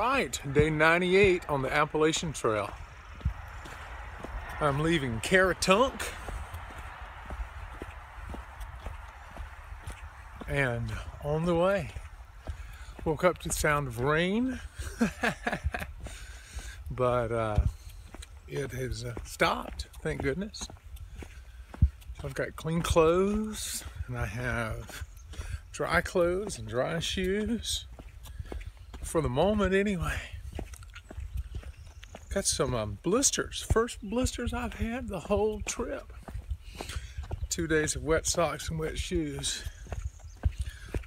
right, day 98 on the Appalachian Trail. I'm leaving Caratunk and on the way. Woke up to the sound of rain, but it has stopped, thank goodness. So I've got clean clothes and I have dry clothes and dry shoes. For the moment anyway. Got some blisters. First blisters I've had the whole trip. 2 days of wet socks and wet shoes.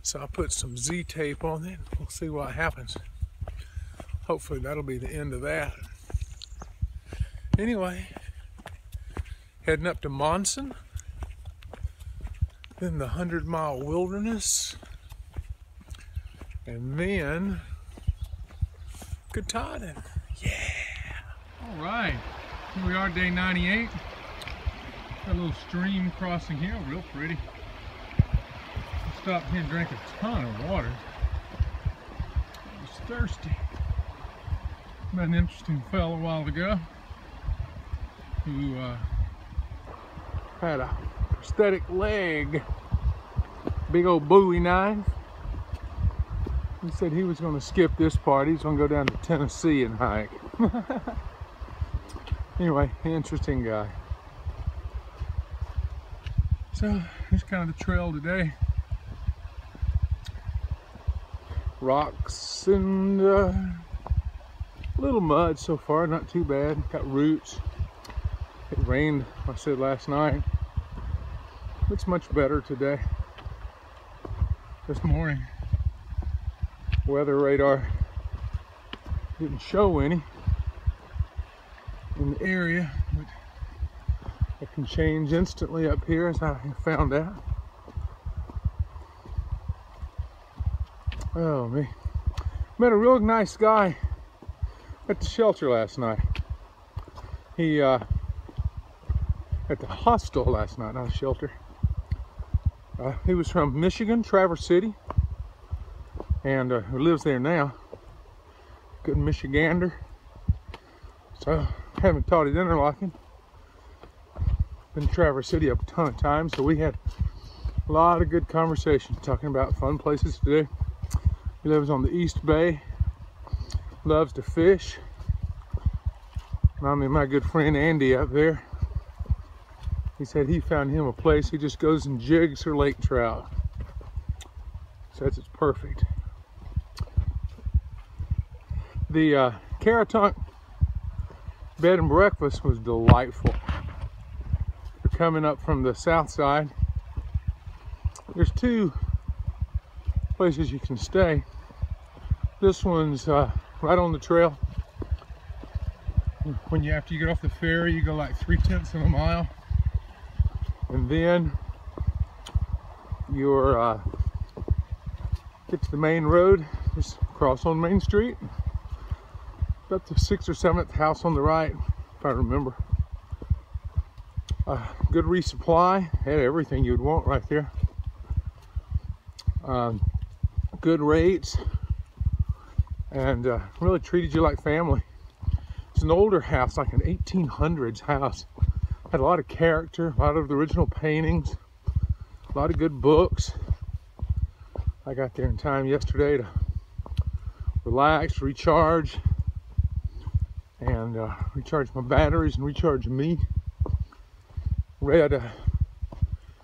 So I put some Z tape on it. We'll see what happens. Hopefully that'll be the end of that. Anyway, heading up to Moxie. Then the 100-mile wilderness. And then Caratunk. Yeah. All right. Here we are, day 98. Got a little stream crossing here, real pretty. I stopped here and drank a ton of water. I was thirsty. Met an interesting fellow a while ago who had a prosthetic leg, big old Bowie knife. He said he was going to skip this part. He's going to go down to Tennessee and hike. Anyway, interesting guy. So, here's kind of the trail today. Rocks and a little mud so far, not too bad. Got roots. It rained, I said last night. Looks much better today. This morning. Weather radar didn't show any in the area, but it can change instantly up here, as I found out. Oh me, met a real nice guy at the shelter last night. He at the hostel last night, not a shelter. He was from Michigan, Traverse City. And who lives there now. Good Michigander. So haven't taught his interlocking. Been to Traverse City a ton of times, so we had a lot of good conversation talking about fun places today. He lives on the East Bay, loves to fish. And my good friend Andy up there. He said he found him a place he just goes and jigs for lake trout. Says it's perfect. The Caratunk bed and breakfast was delightful. You're coming up from the south side. There's two places you can stay. This one's right on the trail. After you get off the ferry, you go like 3/10 of a mile, and then you're get to the main road. Just cross on Main Street. About the 6th or 7th house on the right, if I remember. Good resupply, had everything you'd want right there. Good rates, and really treated you like family. It's an older house, like an 1800s house. Had a lot of character, a lot of the original paintings, a lot of good books. I got there in time yesterday to relax, recharge, and recharge my batteries and recharge me.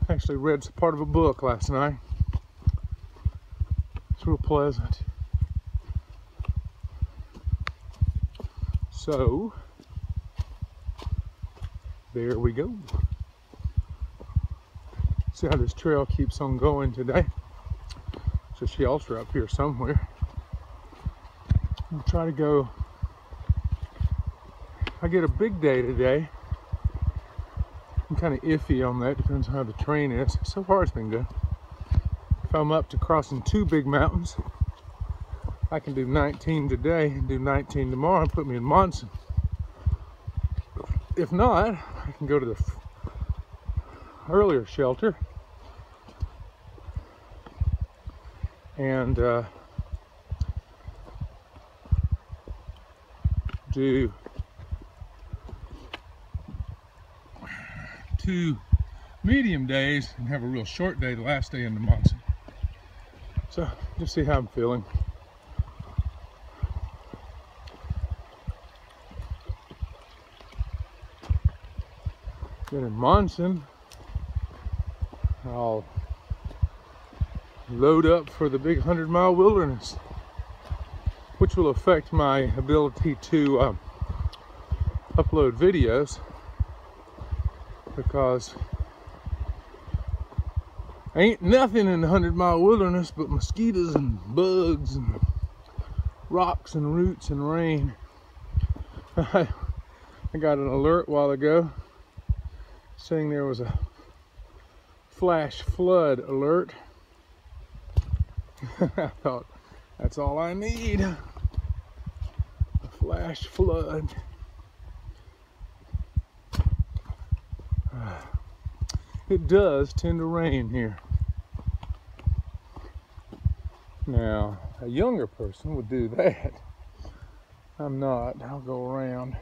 Actually read part of a book last night. It's real pleasant. So, there we go. See how this trail keeps on going today. There's a shelter up here somewhere. I'll try to go. I get a big day today. I'm kind of iffy on that, depends on how the terrain is. So far it's been good. If I'm up to crossing 2 big mountains, I can do 19 today and do 19 tomorrow and put me in Moxie. If not, I can go to the earlier shelter and do 2 medium days and have a real short day the last day in the Moxie. So just see how I'm feeling. Then in Monson, I'll load up for the big 100-mile wilderness, which will affect my ability to upload videos, because ain't nothing in the 100-mile wilderness but mosquitoes and bugs and rocks and roots and rain. I got an alert a while ago saying there was a flash flood alert. I thought, that's all I need, a flash flood. It does tend to rain here. Now, a younger person would do that. I'm not. I'll go around.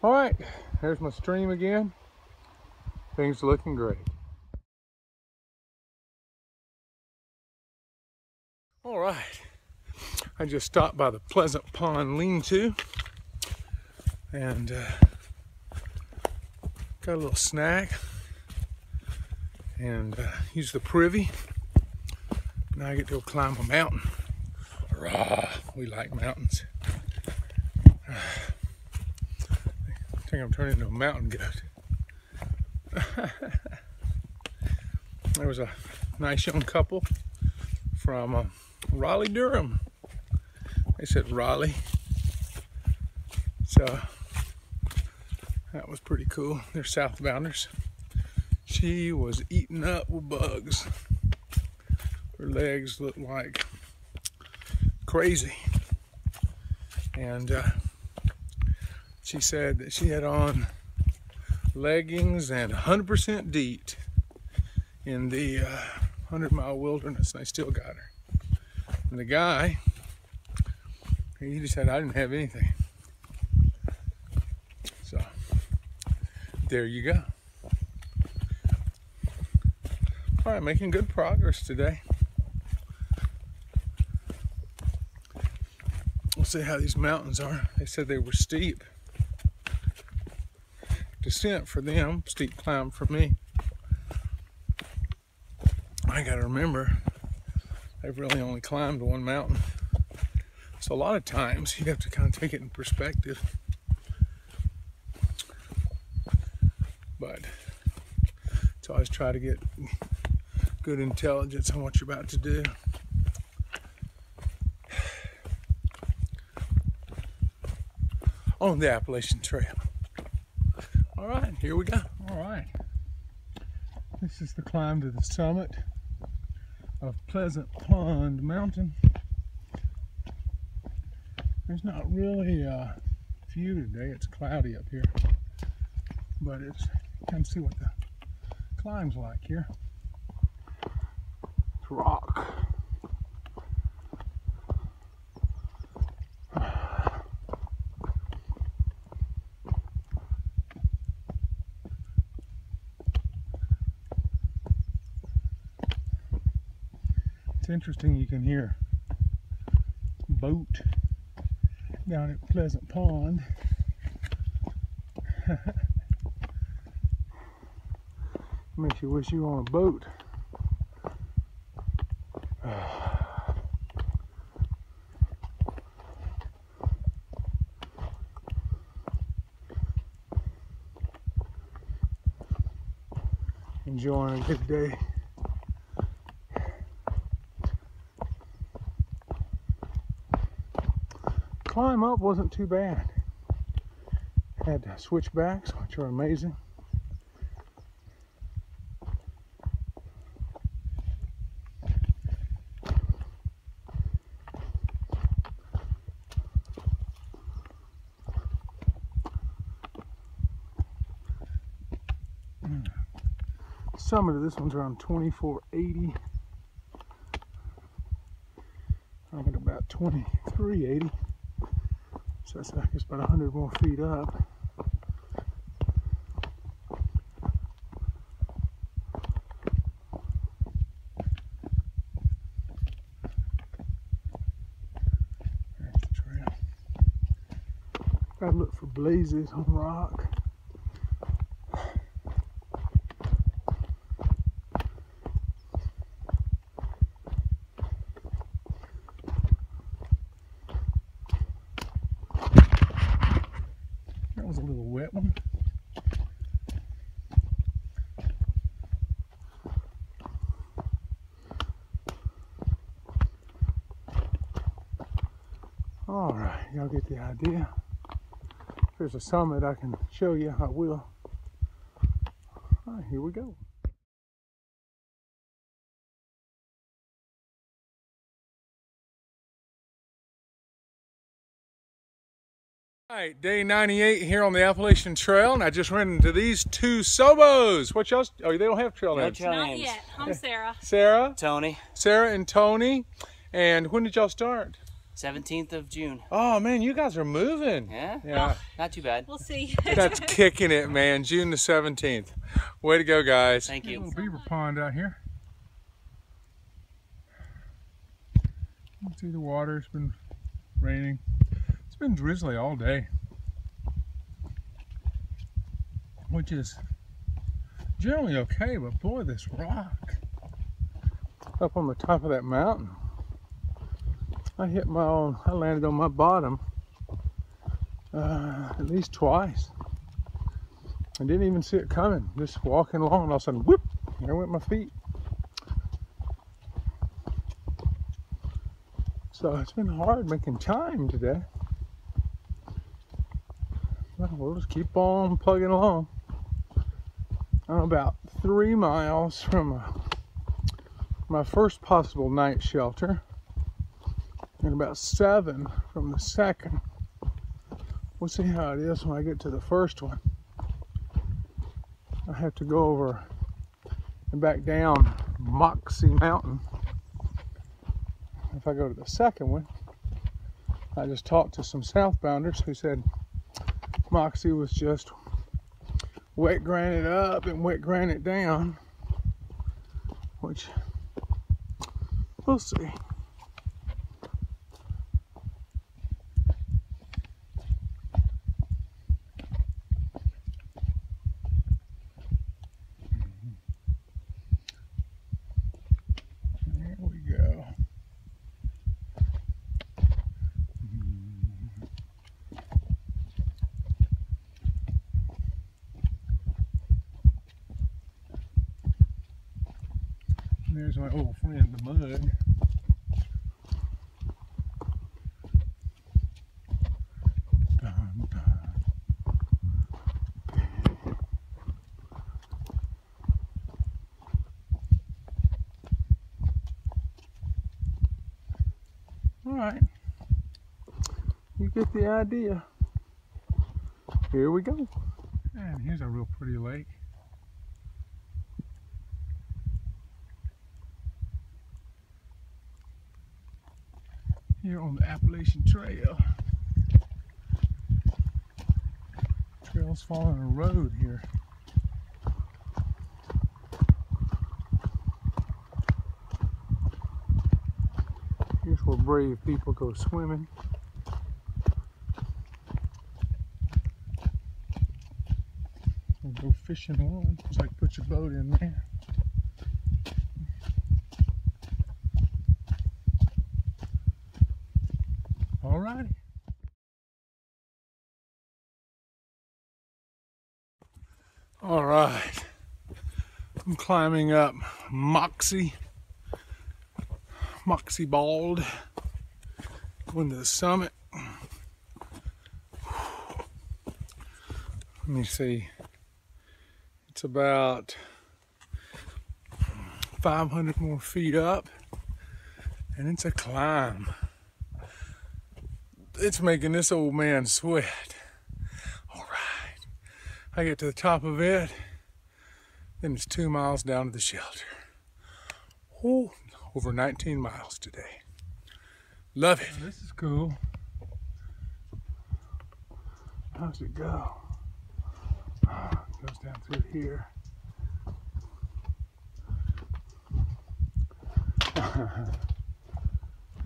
All right, there's my stream again. Things are looking great. All right, I just stopped by the Pleasant Pond lean-to and got a little snack and used the privy. Now I get to go climb a mountain. Rah, we like mountains. I think I'm turning into a mountain goat. There was a nice young couple from Raleigh, Durham. They said Raleigh. So that was pretty cool. They're southbounders. She was eaten up with bugs. Her legs looked like crazy. And she said that she had on leggings and 100% DEET in the 100-mile wilderness, and I still got her. And the guy, he just said, I didn't have anything. So, there you go. All right, making good progress today. We'll see how these mountains are. They said they were steep. Descent for them, steep climb for me. I gotta remember, I've really only climbed one mountain. So a lot of times you have to kind of take it in perspective. But to always try to get good intelligence on what you're about to do. On the Appalachian Trail. All right, here we go. All right. This is the climb to the summit of Pleasant Pond Mountain. There's not really a view today. It's cloudy up here. But it's, you can see what the climb's like here. It's rock. It's interesting, you can hear a boat down at Pleasant Pond. Makes you wish you were on a boat. Enjoying a good day. Climb up wasn't too bad. Had switchbacks, which are amazing. Summit of this one's around 2480. I'm at about 2380. So it's I guess about 100 more feet up. There's the trail. Gotta look for blazes on rock. That was a little wet one. All right, y'all get the idea. If there's a summit I can show you, I will. All right, here we go. All right, day 98 here on the Appalachian Trail, and I just ran into these two Sobos. What y'all? Oh, they don't have trail names. Not yet. I'm Sarah. Sarah? Tony. Sarah and Tony. And when did y'all start? 17th of June. Oh man, you guys are moving. Yeah? Yeah. Not too bad. We'll see. That's kicking it, man. June the 17th. Way to go, guys. Thank you. Little beaver pond out here. You can see the water. It's been raining. It's been drizzly all day, which is generally okay, but boy, this rock up on the top of that mountain, I landed on my bottom at least twice. I didn't even see it coming. Just walking along, and all of a sudden, whoop, there went my feet. So it's been hard making time today. Well, we'll just keep on plugging along. I'm about 3 miles from my first possible night shelter, and about 7 from the second. We'll see how it is when I get to the first one. I have to go over and back down Moxie Mountain. If I go to the second one, I just talked to some southbounders who said Moxie was just wet granite up and wet granite down, which we'll see. There we go. There's my old friend, the mud. Dun, dun. All right, you get the idea. Here we go. And here's a real pretty lake. Here on the Appalachian Trail. Trail's following a road here. Here's where brave people go swimming. Or go fishing on. It's like put your boat in there. Alrighty. All right. I'm climbing up Moxie Bald. Going to the summit. Let me see. It's about 500 more feet up, and it's a climb. It's making this old man sweat. All right, I get to the top of it, then it's 2 miles down to the shelter. Oh, over 19 miles today. Love it. This is cool. How's it go? Goes down through here.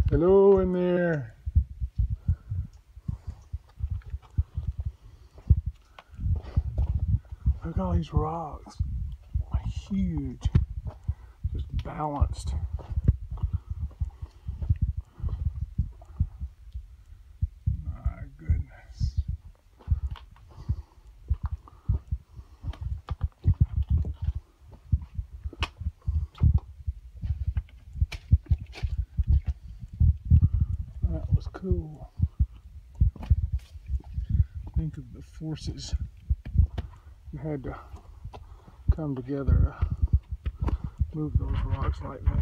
Hello in there. Look at all these rocks. Huge. Just balanced. My goodness. That was cool. Think of the forces that had to come together to move those rocks like that.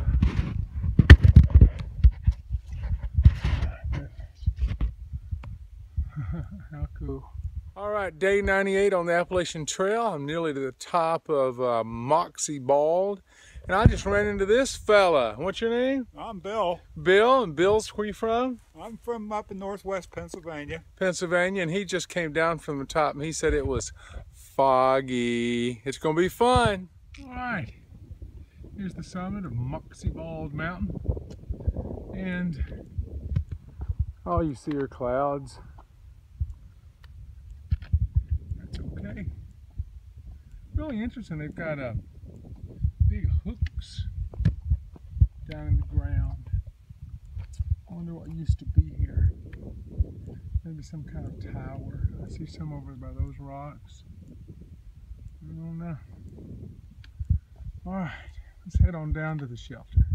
How cool. All right, day 98 on the Appalachian Trail. I'm nearly to the top of Moxie Bald. And I just ran into this fella. What's your name? I'm Bill. Bill, and Bill's, where you from? I'm from up in northwest Pennsylvania. Pennsylvania, and he just came down from the top and he said it was foggy. It's gonna be fun. All right, here's the summit of Moxie Bald Mountain. And all you see are clouds. That's okay. Really interesting, they've got big hooks down in the ground. I wonder what used to be here. Maybe some kind of tower. I see some over by those rocks. I don't know. All right, let's head on down to the shelter.